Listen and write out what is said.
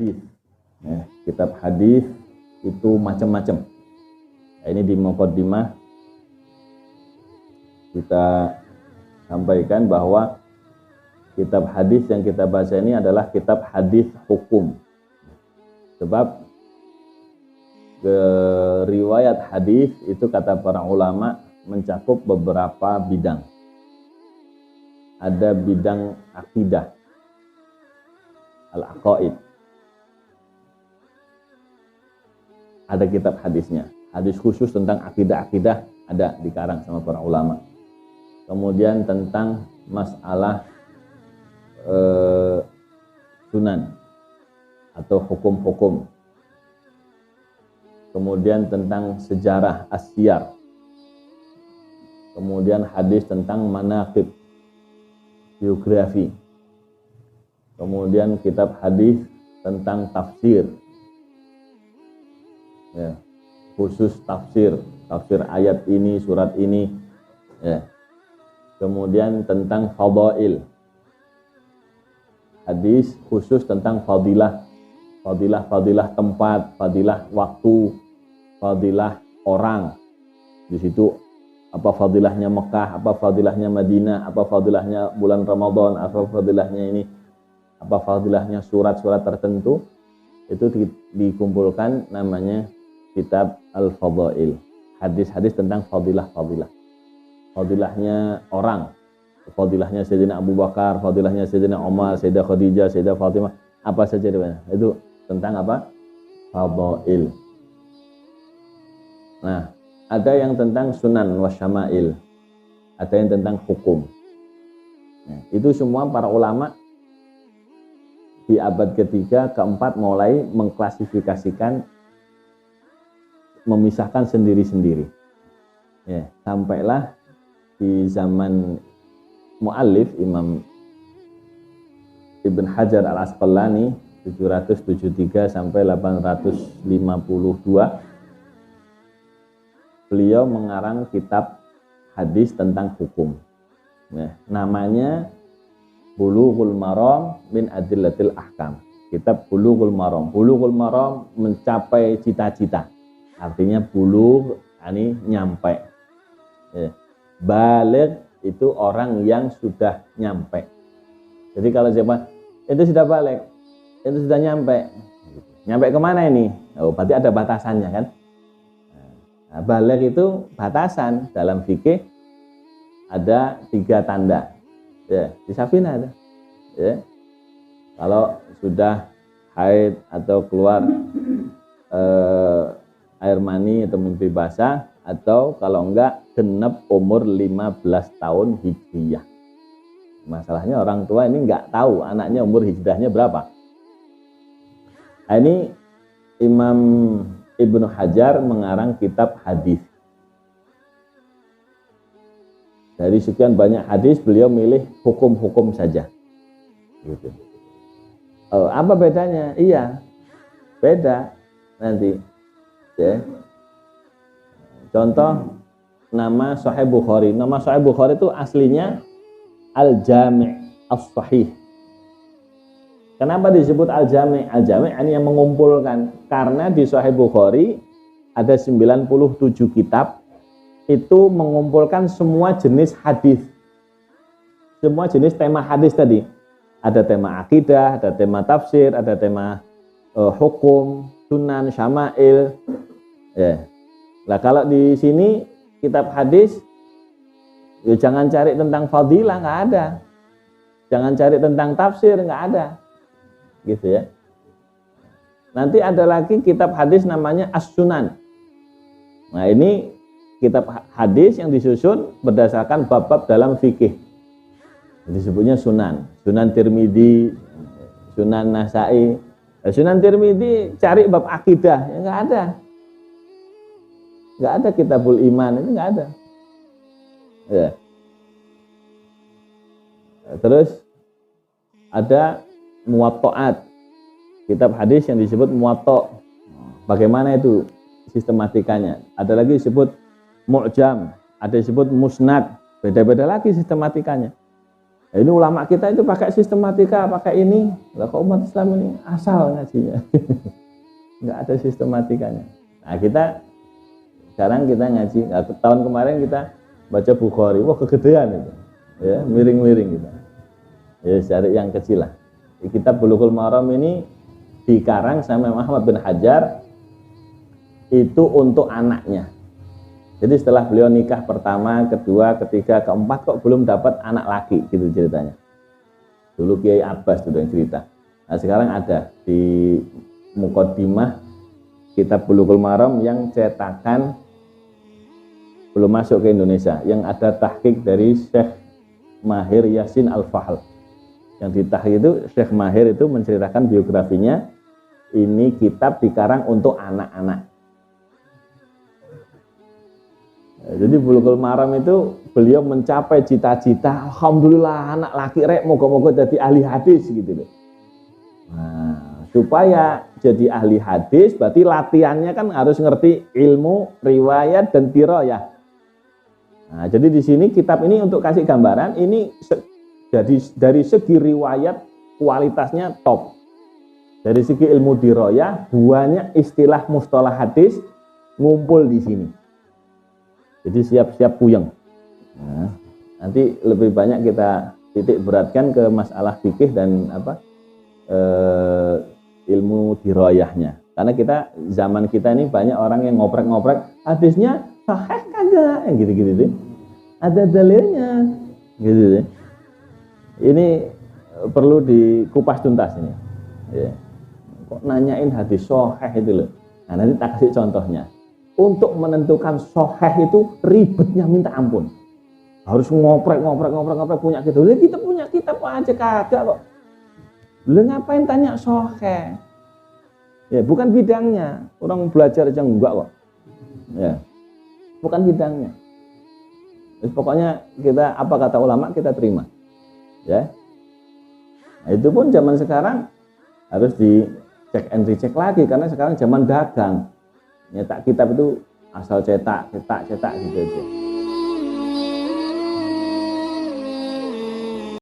hadis. Kitab hadis itu macam-macam. Ini di muqaddimah kita sampaikan bahwa kitab hadis yang kita baca ini adalah kitab hadis hukum. Sebab riwayat hadis itu kata para ulama mencakup beberapa bidang. Ada bidang akidah, al-aqaid. Ada kitab hadisnya. Hadis khusus tentang akidah-akidah ada dikarang sama para ulama. Kemudian tentang masalah sunan atau hukum-hukum. Kemudian tentang sejarah asyar. Kemudian hadis tentang manaqib, biografi. Kemudian kitab hadis tentang tafsir. Ya, khusus tafsir ayat ini, surat ini. Ya. Kemudian tentang fadail. Hadis khusus tentang fadilah tempat, fadilah waktu, fadilah orang. Di situ apa fadilahnya Mekah, apa fadilahnya Madinah, apa fadilahnya bulan Ramadan, apa fadilahnya ini, apa fadilahnya surat-surat tertentu. Itu dikumpulkan namanya kitab Al-Fadail. Hadis-hadis tentang fadilah-fadilah. Fadilahnya orang, fadilahnya Sayyidina Abu Bakar, fadilahnya Sayyidina Umar, Sayyidah Khadijah, Sayyidah Fatimah, apa saja itu tentang apa? Fadail. Nah, ada yang tentang sunan wa syama'il, ada yang tentang hukum. Nah, itu semua para ulama di abad ketiga, keempat mulai mengklasifikasikan, memisahkan sendiri-sendiri. Ya, sampailah di zaman muallif Imam Ibn Hajar Al-Asqalani 773 sampai 852, beliau mengarang kitab hadis tentang hukum. Ya, namanya Bulughul Maram min Adillatil Ahkam. Kitab Bulughul Maram. Bulughul Maram mencapai cita-cita. Artinya bulugh ini nyampe. Ya. Baligh itu orang yang sudah nyampe. Jadi kalau siapa itu sudah balik, itu sudah nyampe. Nyampe kemana ini? Oh, berarti ada batasannya kan? Nah, baligh itu batasan. Dalam fikih ada 3 tanda. Ya, di Safinah ada. Ya. Kalau sudah haid atau keluar air mani atau mimpi basah, atau kalau enggak genep umur 15 tahun hijriyah. Masalahnya orang tua ini enggak tahu anaknya umur hijriyahnya berapa. Nah, ini Imam Ibnu Hajar mengarang kitab hadis. Dari sekian banyak hadis beliau milih hukum-hukum saja. Gitu. Oh, apa bedanya? Iya, beda nanti. Ya. Contoh nama Sahih Bukhari. Nama Sahih Bukhari itu aslinya Al-Jami' As-Sahih. Kenapa disebut Al-Jami'? Al-Jami' ini yang mengumpulkan. Karena di Sahih Bukhari ada 97 kitab, itu mengumpulkan semua jenis hadis. Semua jenis tema hadis tadi. Ada tema akidah, ada tema tafsir, ada tema hukum, sunan, syama'il. Ya. Nah, kalau di sini kitab hadis, ya jangan cari tentang fadilah, nggak ada. Jangan cari tentang tafsir, nggak ada. Gitu ya. Nanti ada lagi kitab hadis namanya As-Sunan. Nah, ini kitab hadis yang disusun berdasarkan bab-bab dalam fikih. Disebutnya Sunan. Sunan Tirmidzi, Sunan Nasai. Sunan Tirmidzi cari bab akidah, ya nggak ada. Nggak ada Kitabul Iman, ini nggak ada. Ya. Terus ada Muwatta'at, kitab hadis yang disebut Muwatta'. Bagaimana itu sistematikanya? Ada lagi disebut Mu'jam, ada disebut Musnad, beda-beda lagi sistematikanya. Nah, ini ulama kita itu pakai sistematika, pakai ini. Lah kok umat Islam ini asal ngajinya. Nggak ada sistematikanya. Nah, sekarang kita ngaji. Nah, tahun kemarin kita baca Bukhari. Wah, kegedean itu. Ya, miring-miring kita. Ya, cari yang kecil lah. Di kitab Bulughul Maram ini dikarang sama Muhammad bin Hajar itu untuk anaknya. Jadi setelah beliau nikah pertama, kedua, ketiga, keempat kok belum dapat anak laki gitu ceritanya. Dulu Kiai Abbas sudah yang cerita. Nah, sekarang ada di Muqaddimah kitab Bulughul Maram yang cetakan belum masuk ke Indonesia, yang ada tahqiq dari Syekh Mahir Yasin Al-Fahl. Yang di tahqiq itu Syekh Mahir itu menceritakan biografinya. Ini kitab dikarang untuk anak-anak. Jadi Bulughul Maram itu beliau mencapai cita-cita, alhamdulillah anak laki rek moga-moga jadi ahli hadis gitu loh. Nah, supaya jadi ahli hadis berarti latihannya kan harus ngerti ilmu riwayat dan dirayah. Nah, jadi di sini kitab ini untuk kasih gambaran ini jadi dari segi riwayat kualitasnya top. Dari segi ilmu dirayah banyak istilah mustalah hadis ngumpul di sini. Jadi siap-siap puyeng. Nah, nanti lebih banyak kita titik beratkan ke masalah fikih dan ilmu dirayahnya. Karena zaman kita ini banyak orang yang ngoprek-ngoprek hadisnya sahih kagak, yang gitu-gitu deh. Ada dalilnya, gitu deh. Ini perlu dikupas tuntas ini. Ya. Kok nanyain hadis sahih itu loh. Nah, nanti tak kasih contohnya. Untuk menentukan sahih itu ribetnya minta ampun. Harus ngoprek punya kita. Lah kita punya kitab aja kagak kok. Lah ngapain tanya sahih? Ya, bukan bidangnya. Orang belajar aja enggak kok. Ya. Bukan bidangnya. Terus pokoknya kita apa kata ulama kita terima. Ya. Nah, itu pun zaman sekarang harus dicek and recheck lagi karena sekarang zaman dagang. Nyetak kitab itu asal cetak gitu aja.